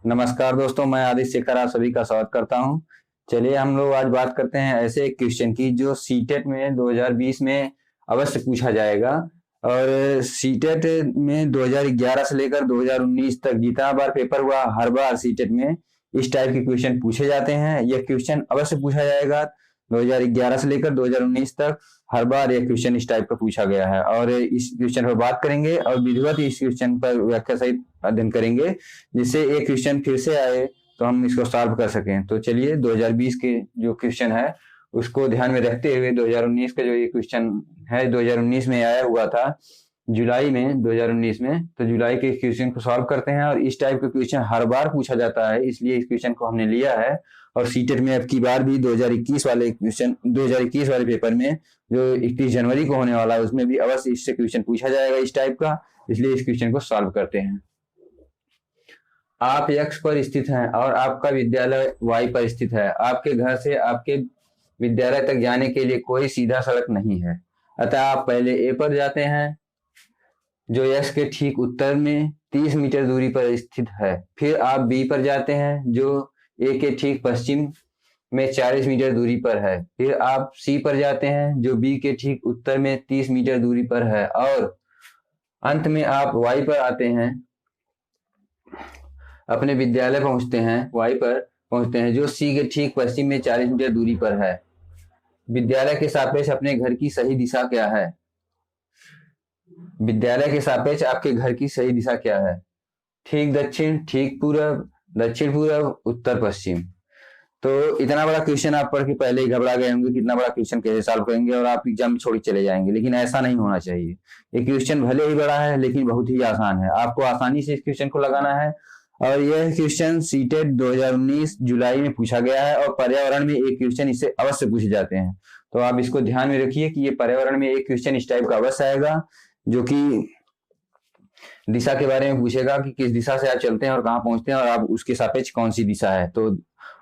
नमस्कार दोस्तों, मैं आदित्य शेखर आप सभी का स्वागत करता हूं। चलिए हम लोग आज बात करते हैं ऐसे एक क्वेश्चन की जो सीटेट में 2020 में अवश्य पूछा जाएगा। और सीटेट में 2011 से लेकर 2019 तक जितना बार पेपर हुआ हर बार सीटेट में इस टाइप के क्वेश्चन पूछे जाते हैं। यह क्वेश्चन अवश्य पूछा जाएगा। 2011 से लेकर 2019 तक हर बार यह क्वेश्चन इस टाइप का पूछा गया है और इस क्वेश्चन पर बात करेंगे और विधिवत इस क्वेश्चन पर व्याख्या सहित अध्ययन करेंगे, जिससे एक क्वेश्चन फिर से आए तो हम इसको सॉल्व कर सकें। तो चलिए 2020 के जो क्वेश्चन है उसको ध्यान में रखते हुए 2019 का जो ये क्वेश्चन है 2019 में आया हुआ था जुलाई में 2019 में, तो जुलाई के क्वेश्चन को सॉल्व करते हैं। और इस टाइप का क्वेश्चन हर बार पूछा जाता है, इसलिए इस क्वेश्चन को हमने लिया है। और सीटेट में अब की बार भी 2021 वाले क्वेश्चन 2021 वाले पेपर में जो 31 जनवरी को होने वाला है उसमें भी अवश्य इससे क्वेश्चन पूछा जाएगा इस टाइप का, इसलिए इस क्वेश्चन को सॉल्व करते हैं। आप एक्स पर स्थित हैं और आपका विद्यालय वाई पर स्थित है। आपके घर से आपके विद्यालय तक जाने के लिए कोई सीधा सड़क नहीं है, अतः आप पहले ए पर जाते हैं जो एक्स के ठीक उत्तर में 30 मीटर दूरी पर स्थित है। फिर आप बी पर जाते हैं जो ए के ठीक पश्चिम में 40 मीटर दूरी पर है। फिर आप सी पर जाते हैं जो बी के ठीक उत्तर में 30 मीटर दूरी पर है और अंत में आप वाई पर आते हैं, अपने विद्यालय पहुंचते हैं, वाई पर पहुंचते हैं जो सी के ठीक पश्चिम में 40 मीटर दूरी पर है। विद्यालय के सापेक्ष अपने घर की सही दिशा क्या है? विद्यालय के सापेक्ष आपके घर की सही दिशा क्या है? ठीक दक्षिण, ठीक पूरब, दक्षिण पूरब, उत्तर पश्चिम। तो इतना बड़ा क्वेश्चन आप पढ़ के पहले ही घबरा गए होंगे, कितना बड़ा क्वेश्चन कैसे सॉल्व करेंगे और आप एग्जाम में छोड़ के चले जाएंगे, लेकिन ऐसा नहीं होना चाहिए। ये क्वेश्चन भले ही बड़ा है लेकिन बहुत ही आसान है, आपको आसानी से इस क्वेश्चन को लगाना है। और यह क्वेश्चन सीटेट 2019 जुलाई में पूछा गया है और पर्यावरण में एक क्वेश्चन इससे अवश्य पूछे जाते हैं। तो आप इसको ध्यान में रखिए कि ये पर्यावरण में एक क्वेश्चन इस टाइप का अवश्य आएगा जो कि दिशा के बारे में पूछेगा कि किस दिशा से आप चलते हैं और कहाँ पहुंचते हैं और आप उसके सापेक्ष कौन सी दिशा है। तो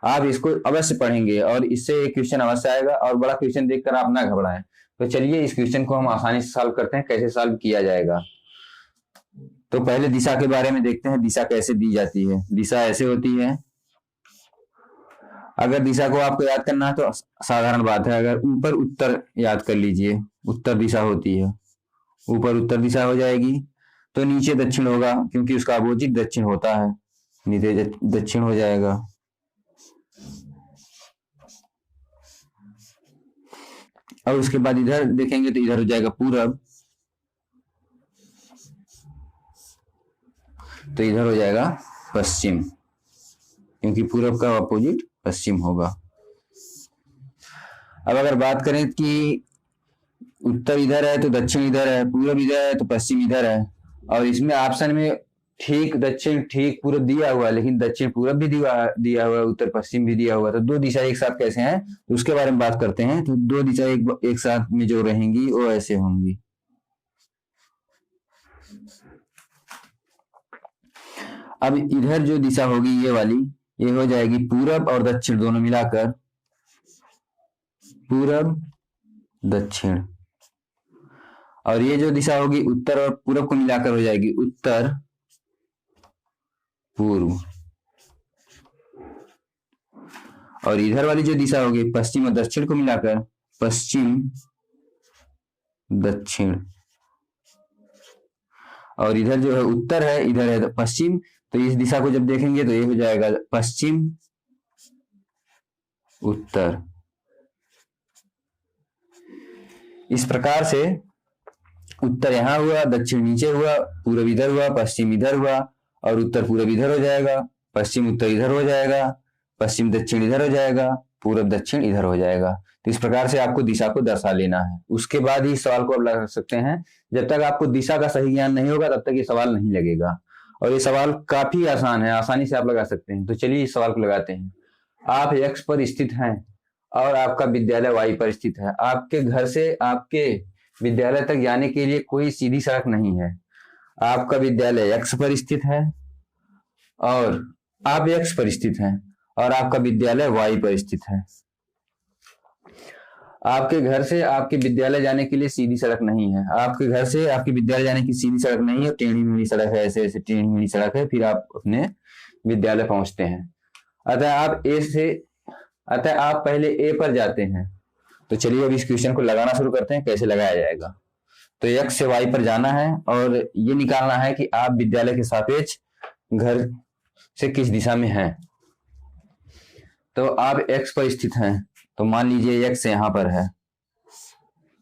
आप इसको अवश्य पढ़ेंगे और इससे एक क्वेश्चन अवश्य आएगा और बड़ा क्वेश्चन देखकर आप ना घबराएं। तो चलिए इस क्वेश्चन को हम आसानी से सॉल्व करते हैं, कैसे सॉल्व किया जाएगा। तो पहले दिशा के बारे में देखते हैं, दिशा कैसे दी जाती है। दिशा ऐसे होती है, अगर दिशा को आपको याद करना है तो साधारण बात है, अगर ऊपर उत्तर याद कर लीजिए, उत्तर दिशा होती है, ऊपर उत्तर दिशा हो जाएगी तो नीचे दक्षिण होगा क्योंकि उसका अपोजिट दक्षिण होता है, नीचे दक्षिण हो जाएगा। और उसके बाद इधर देखेंगे तो इधर हो जाएगा पूरब, तो इधर हो जाएगा पश्चिम क्योंकि पूरब का अपोजिट पश्चिम होगा। अब अगर बात करें कि उत्तर इधर है तो दक्षिण इधर है, पूरब इधर है तो पश्चिम इधर है, और इसमें ऑप्शन में ठीक दक्षिण ठीक पूरब दिया हुआ है लेकिन दक्षिण पूरब भी दिया हुआ है, उत्तर पश्चिम भी दिया हुआ है। तो दो दिशा एक साथ कैसे हैं तो उसके बारे में बात करते हैं। तो दो दिशा एक साथ में जो रहेंगी वो ऐसे होंगी। अब इधर जो दिशा होगी ये वाली, ये हो जाएगी पूरब और दक्षिण दोनों मिलाकर, पूरब दक्षिण। और ये जो दिशा होगी उत्तर और पूरब को मिलाकर हो जाएगी उत्तर पूर्व। और इधर वाली जो दिशा होगी पश्चिम और दक्षिण को मिलाकर पश्चिम दक्षिण। और इधर जो है उत्तर है, इधर है पश्चिम, तो इस दिशा को जब देखेंगे तो ये हो जाएगा पश्चिम उत्तर। इस प्रकार से उत्तर यहां हुआ, दक्षिण नीचे हुआ, पूरब इधर हुआ, पश्चिम इधर हुआ और उत्तर पूरब इधर हो जाएगा, पश्चिम उत्तर इधर हो जाएगा, पश्चिम दक्षिण इधर हो जाएगा, पूरब दक्षिण इधर हो जाएगा। तो इस प्रकार से आपको दिशा को दर्शा लेना है। उसके बाद ही सवाल को आप लगा सकते हैं। जब तक आपको दिशा का सही ज्ञान नहीं होगा तब तक ये सवाल नहीं लगेगा। और ये सवाल काफी आसान है, आसानी से आप लगा सकते हैं। तो चलिए इस सवाल को लगाते हैं। आप एक्स पर स्थित हैं और आपका विद्यालय वाई पर स्थित है। आपके घर से आपके विद्यालय तक जाने के लिए कोई सीधी सड़क नहीं है। आपका विद्यालय एक्स पर स्थित है और आप एक्स पर स्थित हैं और आपका विद्यालय वाई पर स्थित है। आपके घर से आपके विद्यालय जाने के लिए सीधी सड़क नहीं है। आपके घर से आपके विद्यालय जाने की सीधी सड़क नहीं है, टेढ़ी मेढ़ी सड़क है, ऐसे ऐसे टेढ़ी मेढ़ी सड़क है। फिर आप अपने विद्यालय पहुंचते हैं। अतः आप पहले ए पर जाते हैं। तो चलिए अब इस क्वेश्चन को लगाना शुरू करते हैं, कैसे लगाया जाएगा। तो x से y पर जाना है और ये निकालना है कि आप विद्यालय के सापेक्ष घर से किस दिशा में हैं। तो आप x पर स्थित हैं, तो मान लीजिए x यहाँ पर है,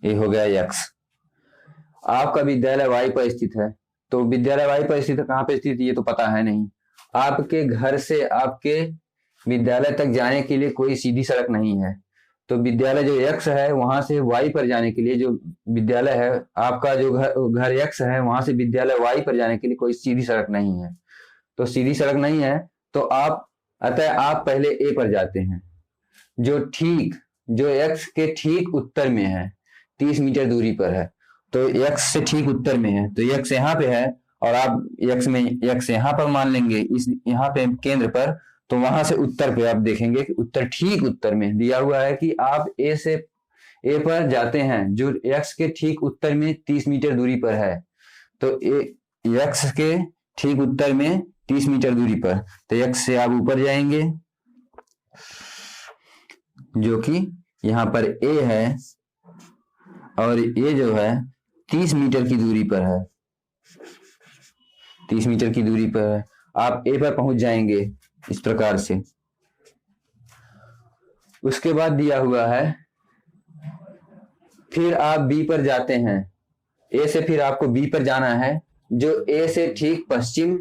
ये हो गया x। आपका विद्यालय y पर स्थित है, तो विद्यालय y पर स्थित है, कहाँ पे स्थित ये तो पता है नहीं। आपके घर से आपके विद्यालय तक जाने के लिए कोई सीधी सड़क नहीं है। तो विद्यालय जो x है वहां से y पर जाने के लिए, जो विद्यालय है आपका, जो घर x है वहां से विद्यालय y पर जाने के लिए कोई सीधी सड़क नहीं है। तो सीधी सड़क नहीं है तो अतः आप पहले a पर जाते हैं, जो x के ठीक उत्तर में है, 30 मीटर दूरी पर है। तो x से ठीक उत्तर में है, तो x यहाँ पे है और आप x यहाँ पर मान लेंगे, इस यहाँ पे केंद्र पर। तो वहां से उत्तर पे आप देखेंगे कि उत्तर ठीक उत्तर में दिया हुआ है कि आप ए पर जाते हैं, जो x के ठीक उत्तर में 30 मीटर दूरी पर है। तो x के ठीक उत्तर में 30 मीटर दूरी पर, तो x से आप ऊपर जाएंगे, जो कि यहाँ पर a है और ये जो है 30 मीटर की दूरी पर है, 30 मीटर की दूरी पर है। आप a पर पहुंच जाएंगे इस प्रकार से। उसके बाद दिया हुआ है, फिर आप बी पर जाते हैं। ए से फिर आपको बी पर जाना है, जो ए से ठीक पश्चिम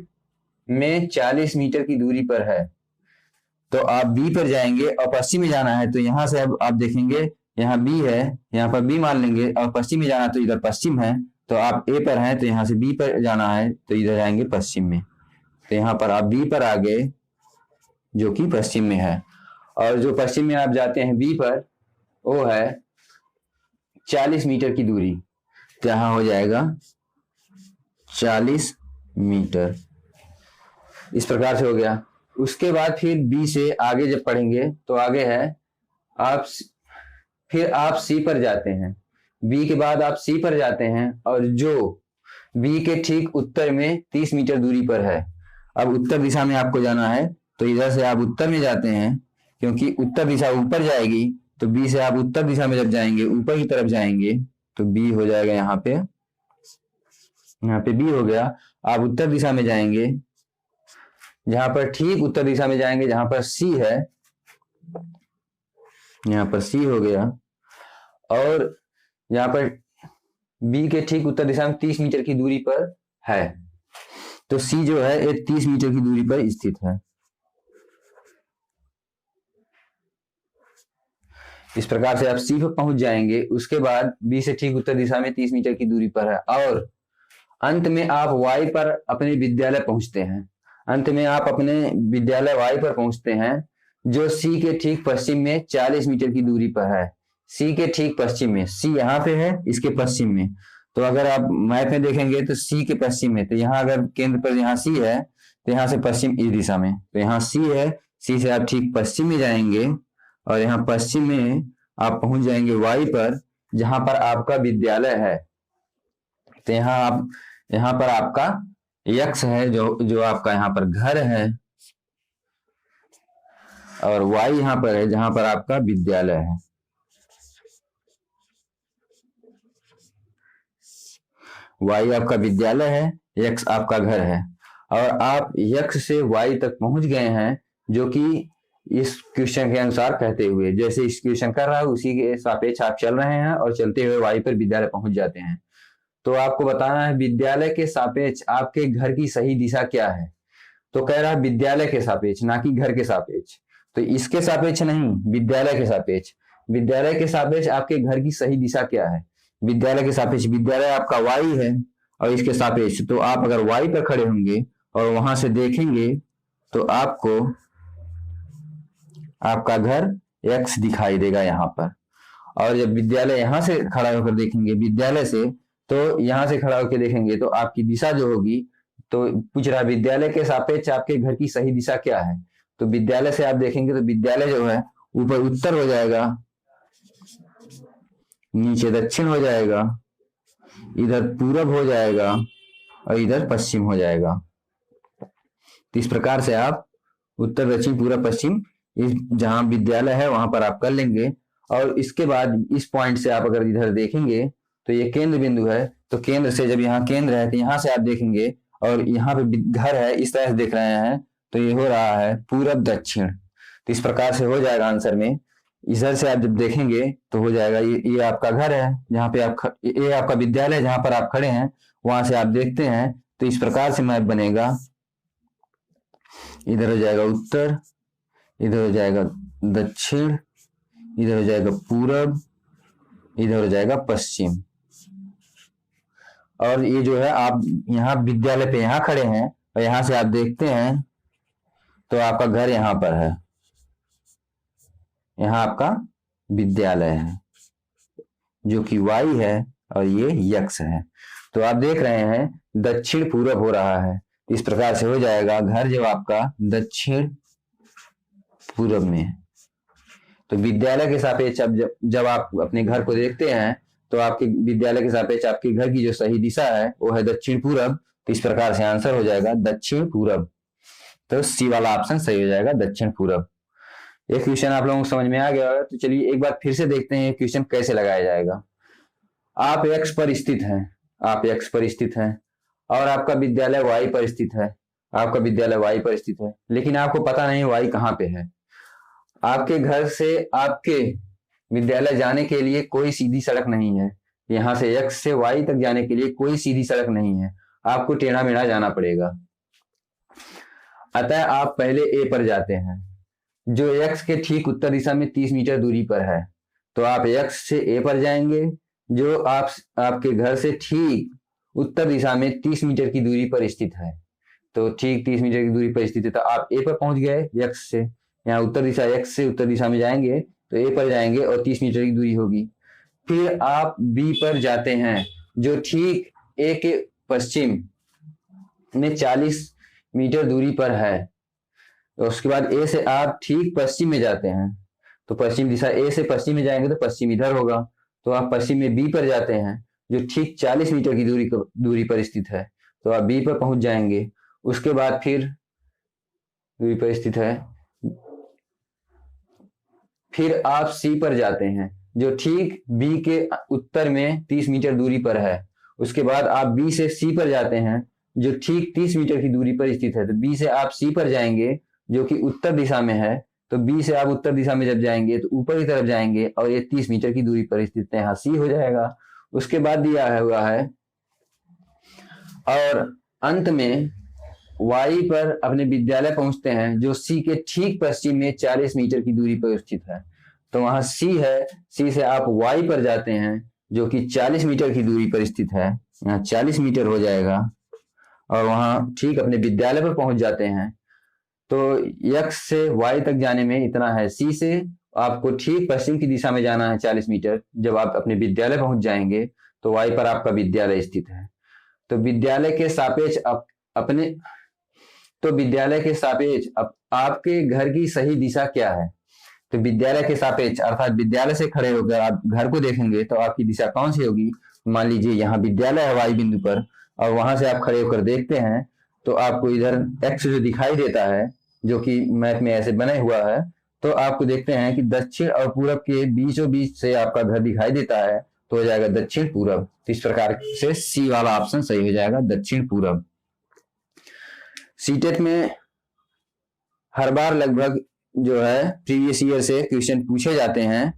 में 40 मीटर की दूरी पर है। तो आप बी पर जाएंगे और पश्चिम में जाना है, तो यहां से अब आप देखेंगे यहाँ बी है, यहाँ पर बी मान लेंगे, और पश्चिम में जाना तो इधर पश्चिम है। तो आप ए पर हैं तो यहाँ से बी पर जाना है, तो इधर जाएंगे पश्चिम में। तो यहाँ पर आप बी पर आ गए, जो कि पश्चिम में है। और जो पश्चिम में आप जाते हैं बी पर, वो है 40 मीटर की दूरी, तो यहाँ हो जाएगा 40 मीटर। इस प्रकार से हो गया। उसके बाद फिर बी से आगे जब पढ़ेंगे तो आगे है फिर आप सी पर जाते हैं। बी के बाद आप सी पर जाते हैं और जो बी के ठीक उत्तर में 30 मीटर दूरी पर है। अब उत्तर दिशा में आपको जाना है, तो इधर से आप उत्तर में जाते हैं, क्योंकि उत्तर दिशा ऊपर जाएगी। तो बी से आप उत्तर दिशा में जब जाएंगे, ऊपर की तरफ जाएंगे, तो बी हो जाएगा यहाँ पे बी हो गया। आप उत्तर दिशा में जाएंगे, जहां पर ठीक उत्तर दिशा में जाएंगे, जहां पर सी है, यहाँ पर सी हो गया। और यहाँ पर बी के ठीक उत्तर दिशा में 30 मीटर की दूरी पर है। तो सी जो है ये 30 मीटर की दूरी पर स्थित है। इस प्रकार से आप सी पर पहुंच जाएंगे। उसके बाद बी से ठीक उत्तर दिशा में 30 मीटर की दूरी पर है और अंत में आप वाई पर अपने विद्यालय पहुंचते हैं। अंत में आप अपने विद्यालय वाई पर पहुंचते हैं, जो सी के ठीक पश्चिम में 40 मीटर की दूरी पर है। सी के ठीक पश्चिम में, सी यहाँ पे है, इसके पश्चिम में। तो अगर आप मैप में देखेंगे तो सी के पश्चिम में, तो यहाँ अगर केंद्र पर यहाँ सी है, तो यहाँ से पश्चिम इस दिशा में, तो यहाँ सी है। सी से आप ठीक पश्चिम में जाएंगे और यहाँ पश्चिम में आप पहुंच जाएंगे वाई पर, जहां पर आपका विद्यालय है। तो यहाँ पर आपका यक्स है, जो आपका यहाँ पर घर है, और वाई यहाँ पर है जहां पर आपका विद्यालय है। वाई आपका विद्यालय है, यक्स आपका घर है। और आप यक्स से वाई तक पहुंच गए हैं, जो कि इस क्वेश्चन के अनुसार कहते हुए, जैसे इस क्वेश्चन कर रहा है उसी के सापेक्ष आप चल रहे हैं और चलते हुए वाई पर विद्यालय पहुंच जाते हैं। तो आपको बताना है विद्यालय के सापेक्ष आपके घर की सही दिशा क्या है। तो कह रहा है विद्यालय के सापेक्ष, ना कि घर के सापेक्ष। तो इसके सापेक्ष नहीं, विद्यालय के सापेक्ष। विद्यालय के सापेक्ष आपके घर की सही दिशा क्या है। विद्यालय के सापेक्ष, विद्यालय आपका वाई है और इसके सापेक्ष, तो आप अगर वाई पर खड़े होंगे और वहां से देखेंगे तो आपको आपका घर एक्स दिखाई देगा यहाँ पर। और जब विद्यालय यहाँ से खड़ा होकर देखेंगे, विद्यालय से, तो यहाँ से खड़ा होकर देखेंगे तो आपकी दिशा जो होगी, तो पूछ रहा है विद्यालय के सापेक्ष आपके घर की सही दिशा क्या है। तो विद्यालय से आप देखेंगे तो विद्यालय जो है ऊपर उत्तर हो जाएगा, नीचे दक्षिण हो जाएगा, इधर पूरब हो जाएगा और इधर पश्चिम हो जाएगा। तो इस प्रकार से आप उत्तर दक्षिण पूर्व पश्चिम जहाँ विद्यालय है वहां पर आप कर लेंगे। और इसके बाद इस पॉइंट से आप अगर इधर देखेंगे तो ये केंद्र बिंदु है, तो केंद्र से जब यहाँ केंद्र है तो यहाँ से आप देखेंगे और यहाँ पे घर है, इस तरह से देख रहे हैं तो ये हो रहा है पूरब दक्षिण। तो इस प्रकार से हो जाएगा आंसर में। इधर से आप जब देखेंगे तो हो जाएगा ये आपका घर है जहाँ पे आप ये आपका विद्यालय जहाँ पर आप खड़े हैं, वहां से आप देखते हैं तो इस प्रकार से मैप बनेगा। इधर हो जाएगा उत्तर, इधर हो जाएगा दक्षिण, इधर हो जाएगा पूरब, इधर हो जाएगा पश्चिम। और ये जो है आप यहाँ विद्यालय पे यहाँ खड़े हैं और यहाँ से आप देखते हैं तो आपका घर यहाँ पर है, यहाँ आपका विद्यालय है जो कि वाई है और ये यक्स है। तो आप देख रहे हैं दक्षिण पूरब हो रहा है, इस प्रकार से हो जाएगा घर जब आपका दक्षिण पूरब में है। तो विद्यालय के सापेक्ष जब आप अपने घर को देखते हैं तो आपके विद्यालय के सापेक्ष आपके घर की जो सही दिशा है वो है दक्षिण पूरब। तो इस प्रकार से आंसर हो जाएगा दक्षिण पूरब। तो सी वाला ऑप्शन सही हो जाएगा दक्षिण पूरब। ये क्वेश्चन आप लोगों को समझ में आ गया होगा। तो चलिए एक बार फिर से देखते हैं ये क्वेश्चन कैसे लगाया जाएगा। आप एक्स पर स्थित हैं, आप एक्स पर स्थित हैं और आपका विद्यालय वाई पर स्थित है, आपका विद्यालय वाई पर स्थित है, लेकिन आपको पता नहीं वाई कहाँ पे है। आपके घर से आपके विद्यालय जाने के लिए कोई सीधी सड़क नहीं है, यहाँ से एक्स से वाई तक जाने के लिए कोई सीधी सड़क नहीं है, आपको टेढ़ा मेढ़ा जाना पड़ेगा। अतः आप पहले ए पर जाते हैं जो एक्स के ठीक उत्तर दिशा में 30 मीटर दूरी पर है। तो आप एक्स से ए पर जाएंगे जो आपके घर से ठीक उत्तर दिशा में 30 मीटर की दूरी पर स्थित है। तो ठीक 30 मीटर की दूरी पर स्थित है, तो आप ए पर पहुंच गए एक्स से। यहाँ उत्तर दिशा एक्स से उत्तर दिशा में जाएंगे तो ए पर जाएंगे और 30 मीटर की दूरी होगी। फिर आप बी पर जाते हैं जो ठीक ए के पश्चिम में 40 मीटर दूरी पर है। तो उसके बाद ए से आप ठीक पश्चिम में जाते हैं, तो पश्चिम दिशा ए से पश्चिम में जाएंगे तो पश्चिम इधर होगा। तो आप पश्चिम में बी पर जाते हैं जो ठीक 40 मीटर की दूरी पर स्थित है, तो आप बी पर पहुंच जाएंगे। उसके बाद फिर दूरी पर स्थित है, फिर आप सी पर जाते हैं जो ठीक बी के उत्तर में 30 मीटर दूरी पर है। उसके बाद आप बी से सी पर जाते हैं जो ठीक 30 मीटर की दूरी पर स्थित है। तो बी से आप सी पर जाएंगे जो कि उत्तर दिशा में है। तो बी से आप उत्तर दिशा में जब जाएंगे तो ऊपर की तरफ जाएंगे और ये 30 मीटर की दूरी पर स्थित है, यहाँ सी हो जाएगा। उसके बाद दिया हुआ है और अंत में वाई पर अपने विद्यालय पहुंचते हैं जो सी के ठीक पश्चिम में 40 मीटर की दूरी पर स्थित है। तो वहां सी है, सी से आप वाई पर जाते हैं जो कि 40 मीटर की दूरी पर स्थित है, यहाँ 40 मीटर हो जाएगा और वहां ठीक अपने विद्यालय पर पहुंच जाते हैं। तो एक्स से वाई तक जाने में इतना है, सी से आपको ठीक पश्चिम की दिशा में जाना है 40 मीटर। जब आप अपने विद्यालय पहुंच जाएंगे तो वाई पर आपका विद्यालय स्थित है। तो विद्यालय के सापेक्ष विद्यालय के सापेक्ष आपके घर की सही दिशा क्या है? तो विद्यालय के सापेक्ष अर्थात विद्यालय से खड़े होकर आप घर को देखेंगे तो आपकी दिशा कौन सी होगी? मान लीजिए यहाँ विद्यालय है वाई बिंदु पर और वहां से आप खड़े होकर देखते हैं तो आपको इधर एक्स जो दिखाई देता है जो कि मैप में ऐसे बने हुआ है, तो आपको देखते हैं कि दक्षिण और पूरब के बीचों बीच से आपका घर दिखाई देता है, तो हो जाएगा दक्षिण पूरब। तो इस प्रकार से सी वाला ऑप्शन सही हो जाएगा, दक्षिण पूरब। सीटेट में हर बार लगभग जो है प्रीवियस ईयर से क्वेश्चन पूछे जाते हैं।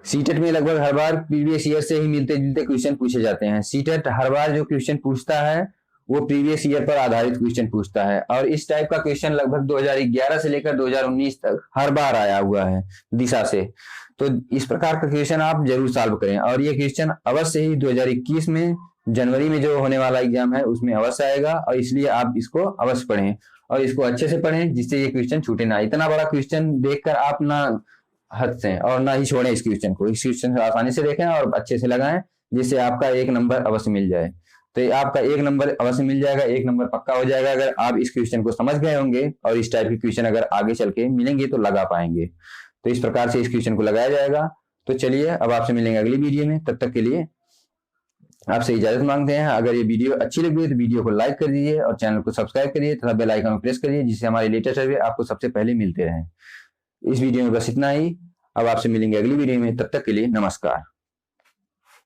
सीटेट में लगभग हर बार प्रीवियस ईयर से ही मिलते जुलते क्वेश्चन पूछे जाते हैं। सीटेट हर बार जो क्वेश्चन पूछता है वो प्रीवियस ईयर पर आधारित क्वेश्चन पूछता है और इस टाइप का क्वेश्चन लगभग 2011 से लेकर 2019 तक हर बार आया हुआ है दिशा से। तो इस प्रकार का क्वेश्चन आप जरूर सॉल्व करें और ये क्वेश्चन अवश्य ही 2021 में जनवरी में जो होने वाला एग्जाम है उसमें अवश्य आएगा और इसलिए आप इसको अवश्य पढ़ें और इसको अच्छे से पढ़ें जिससे ये क्वेश्चन छूटे ना। इतना बड़ा क्वेश्चन देखकर आप ना हंसें और ना ही छोड़ें इस क्वेश्चन को। इस क्वेश्चन को आसानी से देखें और अच्छे से लगाएं जिससे आपका 1 नंबर अवश्य मिल जाए। तो ये आपका 1 नंबर अवश्य मिल जाएगा, 1 नंबर पक्का हो जाएगा अगर आप इस क्वेश्चन को समझ गए होंगे और इस टाइप के क्वेश्चन अगर आगे चल के मिलेंगे तो लगा पाएंगे। तो इस प्रकार से इस क्वेश्चन को लगाया जाएगा। तो चलिए अब आपसे मिलेंगे अगली वीडियो में, तब तक के लिए आपसे इजाजत मांगते हैं। अगर ये वीडियो अच्छी लगी है तो वीडियो को लाइक कर दीजिए और चैनल को सब्सक्राइब करिए तथा बेल आइकन को प्रेस करिए, जिससे हमारे लेटेस्ट वीडियो आपको सबसे पहले मिलते रहें। इस वीडियो में बस इतना ही। अब आपसे मिलेंगे अगली वीडियो में, तब तक के लिए नमस्कार।